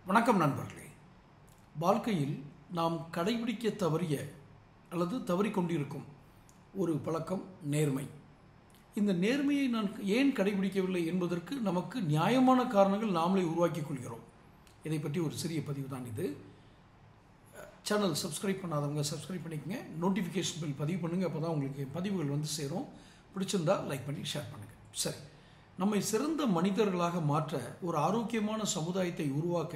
வணக்கம் நண்பர்களே. வாழ்க்கையில் நாம் கடைபிடிக்க தவறிய அல்லது தவறிக்கொண்டிருக்கும் ஒரு பழக்கம் நேர்மை. இந்த நேர்மையை நான் ஏன் கடைபிடிக்கவில்லை என்பதற்கு நமக்கு நியாயமான காரணங்கள் நாமளே உருவாக்கிக் கொள்கிறோம். இதை பற்றி ஒரு சிறிய பதிவு தான் இது. சேனல் சப்ஸ்கிரைப் பண்ணாதவங்க சப்ஸ்கிரைப் பண்ணிக்கங்க, நோட்டிஃபிகேஷன் பில் பதிவு பண்ணுங்கள், அப்போ தான் உங்களுக்கு பதிவுகள் வந்து சேரும். பிடிச்சிருந்தா லைக் பண்ணி ஷேர் பண்ணுங்கள். சரி, நம்மை சிறந்த மனிதர்களாக மாற்ற ஒரு ஆரோக்கியமான சமுதாயத்தை உருவாக்க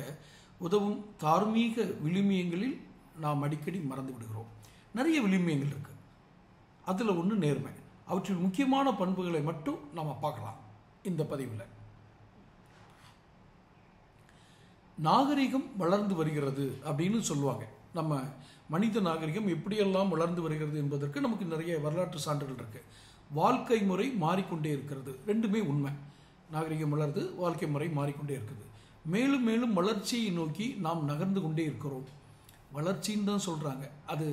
உதவும் தார்மீக விழுமியங்களில் நாம் அடிக்கடி மறந்து விடுகிறோம். நிறைய விழுமியங்கள் இருக்குது, அதில் ஒன்று நேர்மை. அவற்றில் முக்கியமான பண்புகளை மட்டும் நாம் பார்க்கலாம் இந்த பதிவில். நாகரிகம் வளர்ந்து வருகிறது அப்படின்னு சொல்லுவாங்க. நம்ம மனித நாகரிகம் எப்படியெல்லாம் வளர்ந்து வருகிறது என்பதற்கு நமக்கு நிறைய வரலாற்று சான்றுகள் இருக்குது. வாழ்க்கை முறை மாறிக்கொண்டே இருக்கிறது, ரெண்டுமே உண்மை. நாகரிகம் வளருது, வாழ்க்கை முறை மாறிக்கொண்டே இருக்குது. மேலும் மேலும் வளர்ச்சியை நோக்கி நாம் நகர்ந்து கொண்டே இருக்கிறோம். வளர்ச்சின்னு தான் சொல்கிறாங்க, அது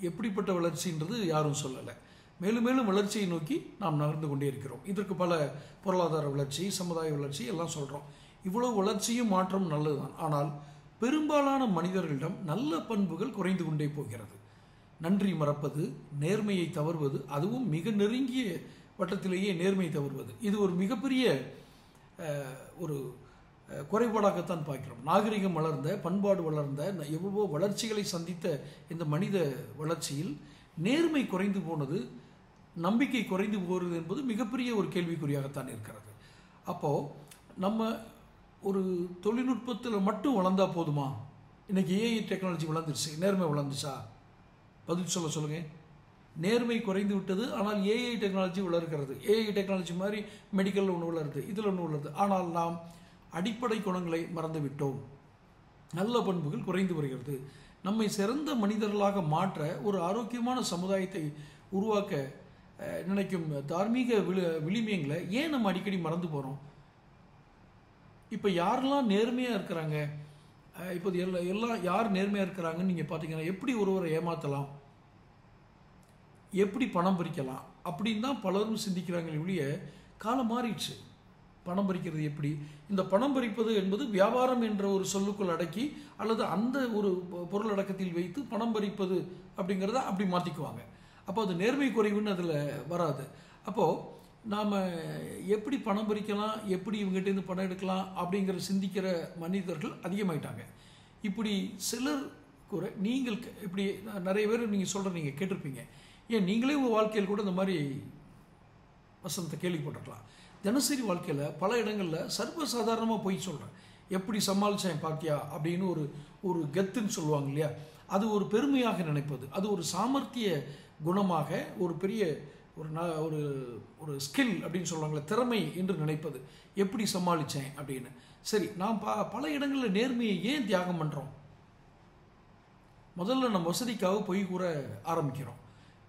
எப்படிப்பட்ட வளர்ச்சின்றது யாரும் சொல்லலை. மேலும் மேலும் வளர்ச்சியை நோக்கி நாம் நகர்ந்து கொண்டே இருக்கிறோம். இதற்கு பல பொருளாதார வளர்ச்சி, சமுதாய வளர்ச்சி எல்லாம் சொல்கிறோம். இவ்வளவு வளர்ச்சியும் மாற்றம் நல்லதுதான். ஆனால் பெரும்பாலான மனிதர்களிடம் நல்ல பண்புகள் குறைந்து கொண்டே போகிறது. நன்றி மறப்பது, நேர்மையை தவறுவது, அதுவும் மிக நெருங்கிய வட்டத்திலேயே நேர்மையை தவறுவது, இது ஒரு மிகப்பெரிய ஒரு குறைபாடாகத்தான் பார்க்கிறோம். நாகரிகம் வளர்ந்த, பண்பாடு வளர்ந்த, எவ்வளவோ வளர்ச்சிகளை சந்தித்த இந்த மனித வளர்ச்சியில் நேர்மை குறைந்து போனது, நம்பிக்கை குறைந்து போகிறது என்பது மிகப்பெரிய ஒரு கேள்விக்குறியாகத்தான் இருக்கிறது. அப்போது நம்ம ஒரு தொழில்நுட்பத்தில் மட்டும் வளர்ந்தால் போதுமா? இன்றைக்கி ஏஐ டெக்னாலஜி வளர்ந்துருச்சு, நேர்மை வளர்ந்துச்சா? பதில் சொல்லுங்கள். நேர்மை குறைந்து விட்டது, ஆனால் ஏஐ டெக்னாலஜி வளர்கிறது. ஏஐ டெக்னாலஜி மாதிரி மெடிக்கலில் ஒன்று வளருது, இதில் ஒன்று வளருது. ஆனால் நாம் அடிப்படை குணங்களை மறந்து விட்டோம். நல்ல பண்புகள் குறைந்து வருகிறது. நம்மை சிறந்த மனிதர்களாக மாற்ற ஒரு ஆரோக்கியமான சமுதாயத்தை உருவாக்க நினைக்கும் தார்மீக விழுமியங்களை ஏன் நம்ம அடிக்கடி மறந்து போகிறோம்? இப்போ யாரெல்லாம் நேர்மையாக இருக்கிறாங்க, இப்போது எல்லாம் யார் நேர்மையாக இருக்கிறாங்கன்னு நீங்கள் பார்த்தீங்கன்னா, எப்படி ஒருவரை ஏமாற்றலாம், எப்படி பணம் பறிக்கலாம் அப்படின்னு தான் பலரும் சிந்திக்கிறாங்களே ஒழிய, காலம் மாறிடுச்சு. பணம் பறிக்கிறது எப்படி? இந்த பணம் பறிப்பது என்பது வியாபாரம் என்ற ஒரு சொல்லுக்குள் அடக்கி அல்லது அந்த ஒரு பொருள் அடக்கத்தில் வைத்து பணம் பறிப்பது அப்படிங்கிறத அப்படி மாற்றிக்குவாங்க. அப்போ அது நேர்மை குறைவுன்னு அதில் வராது. அப்போது நாம் எப்படி பணம் பறிக்கலாம், எப்படி இவங்ககிட்டேருந்து பணம் எடுக்கலாம் அப்படிங்கிற சிந்திக்கிற மனிதர்கள் அதிகமாயிட்டாங்க. இப்படி சிலர் கூட நீங்கள் இப்படி நிறைய பேர் நீங்கள் சொல்கிற நீங்கள் கேட்டிருப்பீங்க. ஏன் நீங்களே உங்கள் வாழ்க்கையில் கூட இந்த மாதிரி வசனத்தை கேள்விப்பட்டிருக்கலாம். தினசரி வாழ்க்கையில் பல இடங்களில் சர்வசாதாரணமாக போய் சொல்கிறேன், எப்படி சமாளித்தேன் பார்த்தியா அப்படின்னு ஒரு கெத்துன்னு சொல்லுவாங்க இல்லையா, அது ஒரு பெருமையாக நினைப்பது, அது ஒரு சாமர்த்திய குணமாக, ஒரு பெரிய ஒரு ஒரு ஸ்கில் அப்படின்னு சொல்லுவாங்களே, திறமை என்று நினைப்பது, எப்படி சமாளித்தேன் அப்படின்னு. சரி, நாம் பல இடங்களில் நேர்மையை ஏன் தியாகம் பண்ணுறோம்? முதல்ல நம்ம வசதிக்காக பொய் கூற ஆரம்பிக்கிறோம்.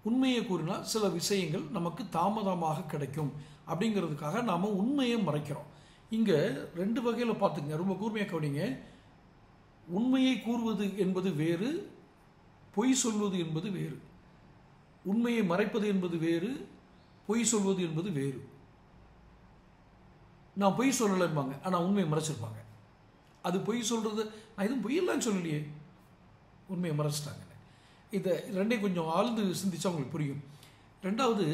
உண்மையை கூறினால் சில விஷயங்கள் நமக்கு தாமதமாக கிடைக்கும் அப்படிங்கிறதுக்காக நாம் உண்மையை மறைக்கிறோம். இங்கே ரெண்டு வகையில் பார்த்துங்க, ரொம்ப கூர்மையாக கவனிங்க. உண்மையை கூறுவது என்பது வேறு, பொய் சொல்வது என்பது வேறு. உண்மையை மறைப்பது என்பது வேறு, பொய் சொல்வது என்பது வேறு. நான் பொய் சொல்லலைம்பாங்க, ஆனால் உண்மையை மறைச்சிருப்பாங்க. அது பொய் சொல்கிறது, நான் எதுவும் பொய்யெல்லாம் சொல்லலையே, உண்மையை மறைச்சிட்டாங்க. இதை ரெண்டையும் கொஞ்சம் ஆழ்ந்து சிந்திச்சா உங்களுக்கு புரியும். ரெண்டாவது,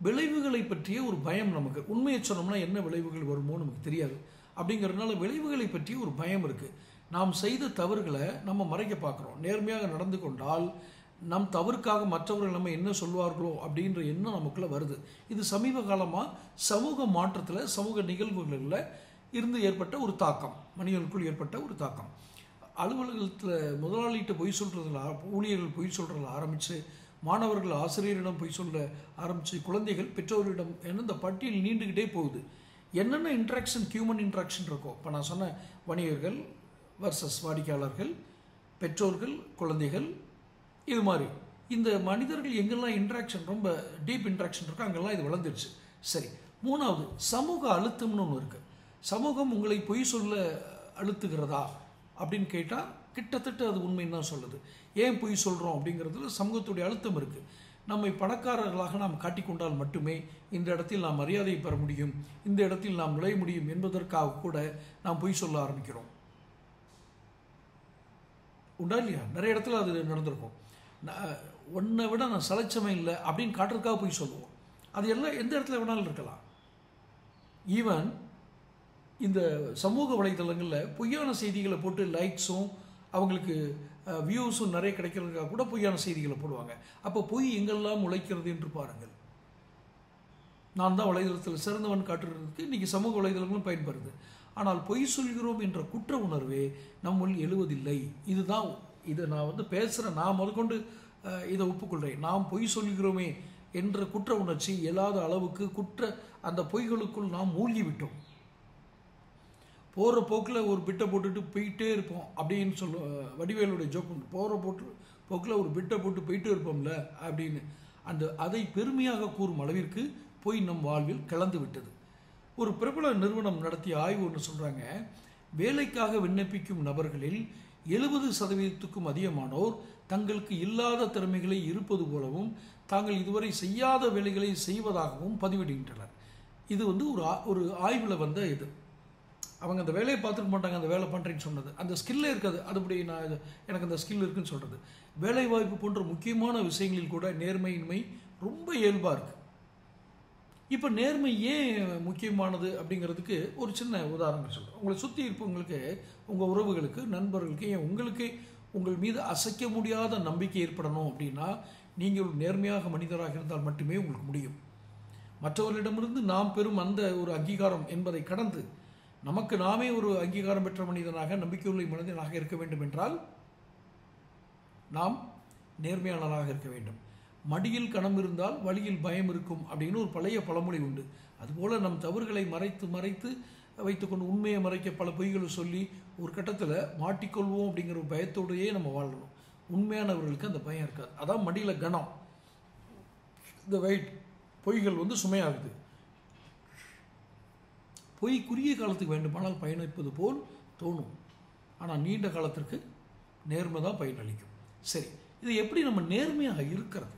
விளைவுகளை பற்றிய ஒரு பயம் நமக்கு. உண்மையை சொன்னோம்னா என்ன விளைவுகள் வருமோ நமக்கு தெரியாது. அப்படிங்கிறதுனால விளைவுகளை பற்றிய ஒரு பயம் இருக்குது. நாம் செய்த தவறுகளை நம்ம மறைக்க பார்க்குறோம். நேர்மையாக நடந்து கொண்டால் நம் தவறுக்காக மற்றவர்கள் நம்ம என்ன சொல்வார்களோ அப்படின்ற எண்ணம் நமக்குள்ளே வருது. இது சமீப காலமாக சமூக மாற்றத்தில், சமூக நிகழ்வுகளில் இருந்து ஏற்பட்ட ஒரு தாக்கம், மனிதர்களுக்குள் ஏற்பட்ட ஒரு தாக்கம். அலுவலகத்தில் முதலாளிகிட்ட பொய் சொல்கிறதுல, ஊழியர்கள் பொய் சொல்கிறதுல ஆரம்பித்து, மாணவர்கள் ஆசிரியரிடம் பொய் சொல்ல ஆரம்பித்து, குழந்தைகள் பெற்றோரிடம், என்ன இந்த பட்டியல் நீண்டுக்கிட்டே போகுது. என்னென்ன இன்ட்ராக்ஷன், ஹியூமன் இன்ட்ராக்ஷன் இருக்கோ, இப்போ நான் சொன்ன வணிகர்கள் வர்சஸ் வாடிக்கையாளர்கள், பெற்றோர்கள், குழந்தைகள், இது மாதிரி இந்த மனிதர்கள் எங்கெல்லாம் இன்ட்ராக்ஷன், ரொம்ப டீப் இன்ட்ராக்ஷன் இருக்கோ அங்கெல்லாம் இது வளர்ந்துருச்சு. சரி, மூணாவது, சமூக அழுத்தம்னு ஒன்று இருக்குது. சமூகம் உங்களை பொய் சொல்ல அழுத்துகிறதா அப்படின்னு கேட்டால் கிட்டத்தட்ட அது உண்மைன்னு தான் சொல்லுது. ஏன் பொய் சொல்கிறோம் அப்படிங்கிறதுல சமூகத்துடைய அழுத்தம் இருக்குது. நம்மை பணக்காரர்களாக நாம் காட்டிக்கொண்டால் மட்டுமே இந்த இடத்தில் நாம் மரியாதையை பெற முடியும், இந்த இடத்தில் நாம் நுழைய முடியும் என்பதற்காக கூட நாம் பொய் சொல்ல ஆரம்பிக்கிறோம். உண்டா இல்லையா? நிறைய இடத்துல அது நடந்திருக்கும். உன்னை விட நான் சலைச்சமே இல்லை அப்படின்னு காட்டுறதுக்காக பொய் சொல்லுவோம். அது எல்லாம் எந்த இடத்துல வேணாலும் இருக்கலாம். ஈவன் இந்த சமூக வலைதளங்களில் பொய்யான செய்திகளை போட்டு லைக்ஸும் அவங்களுக்கு வியூஸும் நிறைய கிடைக்கிறதுக்காக கூட பொய்யான செய்திகளை போடுவாங்க. அப்போ பொய் எங்கெல்லாம் உழைக்கிறது என்று பாருங்கள். நான் தான் வலைதளத்தில் சிறந்தவன் காட்டுறதுக்கு இன்றைக்கி சமூக வலைதளங்களும் பயன்படுது. ஆனால் பொய் சொல்கிறோம் என்ற குற்ற உணர்வே நம்முள் எழுவதில்லை. இதுதான் இதை நான் பேசுகிறேன், நான் முதற்கொண்டு இதை ஒப்புக்கொள்கிறேன். நாம் பொய் சொல்கிறோமே என்ற குற்ற உணர்ச்சி இயலாத அளவுக்கு அந்த பொய்களுக்குள் நாம் மூழ்கிவிட்டோம். போகிற போக்கில் ஒரு பிட்டை போட்டுட்டு போயிட்டே இருப்போம் அப்படின்னு வடிவேலுடைய ஜோக் உண்டு. போகிற போக்கில் ஒரு பிட்டை போட்டு போயிட்டே இருப்போம்ல அப்படின்னு அதை பெருமையாக கூறும் அளவிற்கு போய் நம் வாழ்வில் கலந்து விட்டது. ஒரு பிரபல நிறுவனம் நடத்திய ஆய்வு ஒன்று சொல்கிறாங்க, வேலைக்காக விண்ணப்பிக்கும் நபர்களில் 70% அதிகமானோர் தங்களுக்கு இல்லாத திறமைகளை இருப்பது போலவும் தாங்கள் இதுவரை செய்யாத வேலைகளை செய்வதாகவும் பதிவிடுகின்றனர். இது ஒரு ஆய்வில் வந்த இது. அவங்க அந்த வேலையை பார்த்துக்க மாட்டாங்க, அந்த வேலை பண்ணுறேன்னு சொன்னது, அந்த ஸ்கில்லே இருக்காது. அதுபடி எனக்கு அந்த ஸ்கில் இருக்குன்னு சொல்கிறது. வேலை வாய்ப்பு போன்ற முக்கியமான விஷயங்களில் கூட நேர்மையின்மை ரொம்ப இயல்பாக இருக்குது. இப்போ நேர்மை ஏன் முக்கியமானது அப்படிங்கிறதுக்கு ஒரு சின்ன உதாரணம் சொல்கிறேன். உங்களை சுற்றி இருப்பவங்களுக்கு, உங்கள் உறவுகளுக்கு, நண்பர்களுக்கு, ஏன் உங்களுக்கு உங்கள் மீது அசைக்க முடியாத நம்பிக்கை ஏற்படணும் அப்படின்னா நீங்கள் நேர்மையாக மனிதராக இருந்தால் மட்டுமே உங்களுக்கு முடியும். மற்றவர்களிடமிருந்து நாம் பெறும் அந்த ஒரு அங்கீகாரம் என்பதை கடந்து நமக்கு நாமே ஒரு அங்கீகாரம் பெற்ற மனிதனாக, நம்பிக்கையுள்ள மனிதனாக இருக்க வேண்டும் என்றால் நாம் நேர்மையாளராக இருக்க வேண்டும். மடியில் கணம் இருந்தால் வழியில் பயம் இருக்கும் அப்படின்னு ஒரு பழைய பழமொழி உண்டு. அதுபோல் நம் தவறுகளை மறைத்து மறைத்து வைத்துக்கொண்டு உண்மையை மறைக்க பல பொய்களை சொல்லி ஒரு கட்டத்தில் மாட்டிக்கொள்வோம் அப்படிங்கிற ஒரு பயத்தோடையே நம்ம வாழணும். உண்மையானவர்களுக்கு அந்த பயம் இருக்காது. அதான் மடியில் கணம், இந்த வெயிட், பொய்கள் சுமையாகுது. பொய் குறுகிய காலத்துக்கு வேண்டுமானால் பயணிப்பது போல் தோணும், ஆனால் நீண்ட காலத்திற்கு நேர்மை தான் பயனளிக்கும். சரி, இது எப்படி நம்ம நேர்மையாக இருக்கிறது?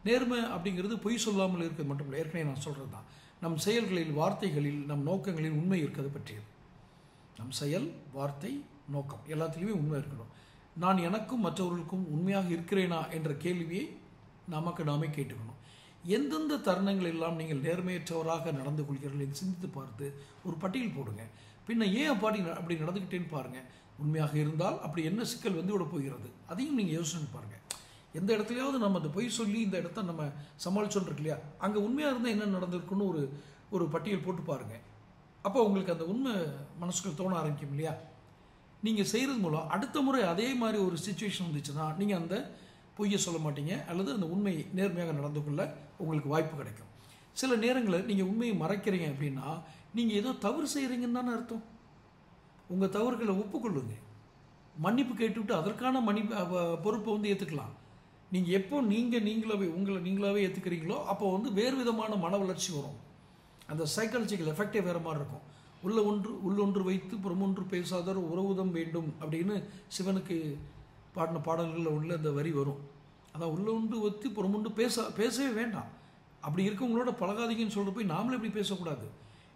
நேர்மை அப்படிங்கிறது பொய் சொல்லாமல் இருக்கிறது மட்டும் இல்லை, ஏற்கனவே நான் சொல்கிறது தான். நம் செயல்களில், வார்த்தைகளில், நம் நோக்கங்களில் உண்மை இருக்கிறது பற்றியது. நம் செயல், வார்த்தை, நோக்கம் எல்லாத்துலேயுமே உண்மை இருக்கணும். நான் எனக்கும் மற்றவர்களுக்கும் உண்மையாக இருக்கிறேனா என்ற கேள்வியை நமக்கு நாமே கேட்டுக்கணும். எந்தெந்த தருணங்கள் எல்லாம் நீங்கள் நேர்மையற்றவராக நடந்து கொள்கிறீர்கள் என்று சிந்தித்து பார்த்து ஒரு பட்டியல் போடுங்க. பின்ன ஏன் அப்படி நடந்துக்கிட்டேன்னு பாருங்கள். உண்மையாக இருந்தால் அப்படி என்ன சிக்கல் விட போகிறது அதையும் நீங்கள் யோசனை பாருங்கள். எந்த இடத்துலையாவது நம்ம அந்த பொய் சொல்லி இந்த இடத்த நம்ம சமாளிச்சோன்றிருக்கு இல்லையா, அங்கே உண்மையாக இருந்தால் என்ன நடந்திருக்குன்னு ஒரு பட்டியல் போட்டு பாருங்கள். அப்போ உங்களுக்கு அந்த உண்மை மனசுக்குள் தோண ஆரம்பிக்கும் இல்லையா. நீங்கள் செய்கிறது மூலம் அடுத்த முறை அதே மாதிரி ஒரு சிச்சுவேஷன் வந்துச்சுன்னா நீங்கள் அந்த பொய்யை சொல்ல மாட்டீங்க, அல்லது அந்த உண்மை நேர்மையாக நடந்து கொள்ள உங்களுக்கு வாய்ப்பு கிடைக்கும். சில நேரங்களில் நீங்கள் உண்மையை மறைக்கிறீங்க அப்படின்னா நீங்கள் ஏதோ தவறு செய்கிறீங்கன்னு தானே அர்த்தம். உங்கள் தவறுகளை ஒப்புக்கொள்ளுங்க, மன்னிப்பு கேட்டுவிட்டு அதற்கான பொறுப்பை ஏற்றுக்கலாம். நீங்கள் எப்போ உங்களை நீங்களாவே ஏற்றுக்கிறீங்களோ அப்போ வேறு விதமான மன வளர்ச்சி வரும். அந்த சைக்காலஜிக்கல் எஃபெக்டே வேறு மாதிரி இருக்கும். உள்ளொன்று வைத்து புறமொன்று பேசாதவர் உறவுதம் வேண்டும் அப்படின்னு சிவனுக்கு பாடின பாடல்களில் உள்ள அந்த வரி வரும். அதான் உள்ளொன்று வைத்து புறமொன்று பேசவே வேண்டாம். அப்படி இருக்கவங்களோட பழகாதீங்கன்னு சொல்லிட்டு போய் நாமளே இப்படி பேசக்கூடாது.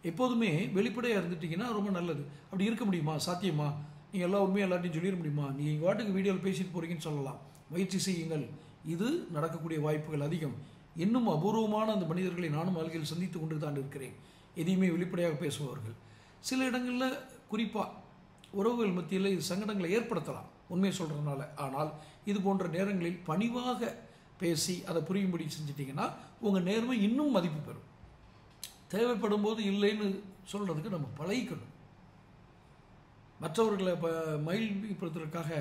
எப்போதுமே வெளிப்படையாக இருந்துட்டிங்கன்னா ரொம்ப நல்லது. அப்படி இருக்க முடியுமா? சாத்தியமா? நீங்கள் எல்லாம் உண்மையாக எல்லாத்தையும் சொல்லிட முடியுமா? நீங்கள் வாட்டுக்கு வீடியோவில் பேசிட்டு போகிறீங்கன்னு சொல்லலாம். முயற்சி செய்யுங்கள், இது நடக்கக்கூடிய வாய்ப்புகள் அதிகம். இன்னும் அபூர்வமான அந்த மனிதர்களை நானும் வாழ்க்கையில் சந்தித்து கொண்டு தான் இருக்கிறேன், எதையுமே வெளிப்படையாக பேசுபவர்கள். சில இடங்களில் குறிப்பாக உறவுகள் மத்தியில் இது சங்கடங்களை ஏற்படுத்தலாம் உண்மையை சொல்கிறதுனால. ஆனால் இது போன்ற நேரங்களில் பணிவாக பேசி அதை புரியும்படி செஞ்சிட்டிங்கன்னா உங்கள் நேர்மை இன்னும் மதிப்பு பெறும். தேவைப்படும் போது இல்லைன்னு சொல்கிறதுக்கு நம்ம பழகிக்கணும். மற்றவர்களை மகிழ்ச்சிப்படுத்துறதுக்காக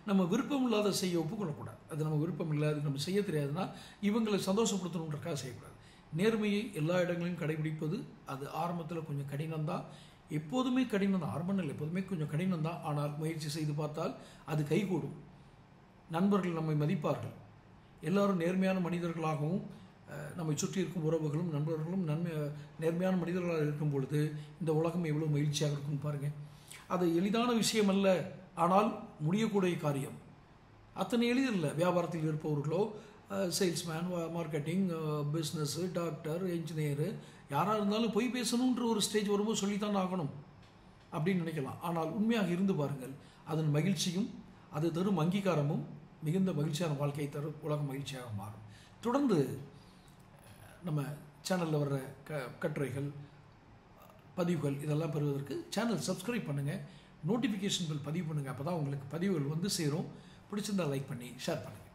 நம்ம விருப்பம் இல்லாத செய்ய ஒப்புக்கொள்ளக்கூடாது. அது நம்ம விருப்பம் இல்லை, அது நம்ம செய்ய தெரியாதுன்னா இவங்களை சந்தோஷப்படுத்தணுன்றக்காக செய்யக்கூடாது. நேர்மையை எல்லா இடங்களிலும் கடைபிடிப்பது அது ஆரம்பத்தில் கொஞ்சம் கடினம்தான். எப்போதுமே கடினம் தான், ஆரம்பம் இல்லை, எப்போதுமே கொஞ்சம் கடினம் தான். ஆனால் முயற்சி செய்து பார்த்தால் அது கைகூடும். நண்பர்கள் நம்மை மதிப்பார்கள். எல்லோரும் நேர்மையான மனிதர்களாகவும் நம்மை சுற்றி இருக்கும் உறவுகளும் நண்பர்களும் நேர்மையான மனிதர்களாக இருக்கும் பொழுது இந்த உலகம் எவ்வளோ மகிழ்ச்சியாக இருக்குன்னு பாருங்கள். அது எளிதான விஷயம் அல்ல, ஆனால் முடியக்கூடிய காரியம். அத்தனை எளிதில்லை. வியாபாரத்தில் இருப்பவர்களோ salesman, marketing, business, doctor, engineer, யாராக இருந்தாலும் பொய் பேசணுன்ற ஒரு ஸ்டேஜ் வரும்போது சொல்லித்தான் ஆகணும் அப்படின்னு நினைக்கலாம். ஆனால் உண்மையாக இருந்து பாருங்கள், அதன் மகிழ்ச்சியும் அது தரும் அங்கீகாரமும் மிகுந்த மகிழ்ச்சியான வாழ்க்கையை தரும் உலக மகிழ்ச்சியாக மாறும். தொடர்ந்து நம்ம சேனலில் வர்ற கட்டுரைகள், பதிவுகள் இதெல்லாம் பெறுவதற்கு சேனல் சப்ஸ்கிரைப் பண்ணுங்கள், நோட்டிஃபிகேஷன்கள் பதிவு பண்ணுங்கள். அப்போ தான் உங்களுக்கு பதிவுகள் வந்து சேரும். பிடிச்சிருந்தால் லைக் பண்ணி ஷேர் பண்ணுங்கள்.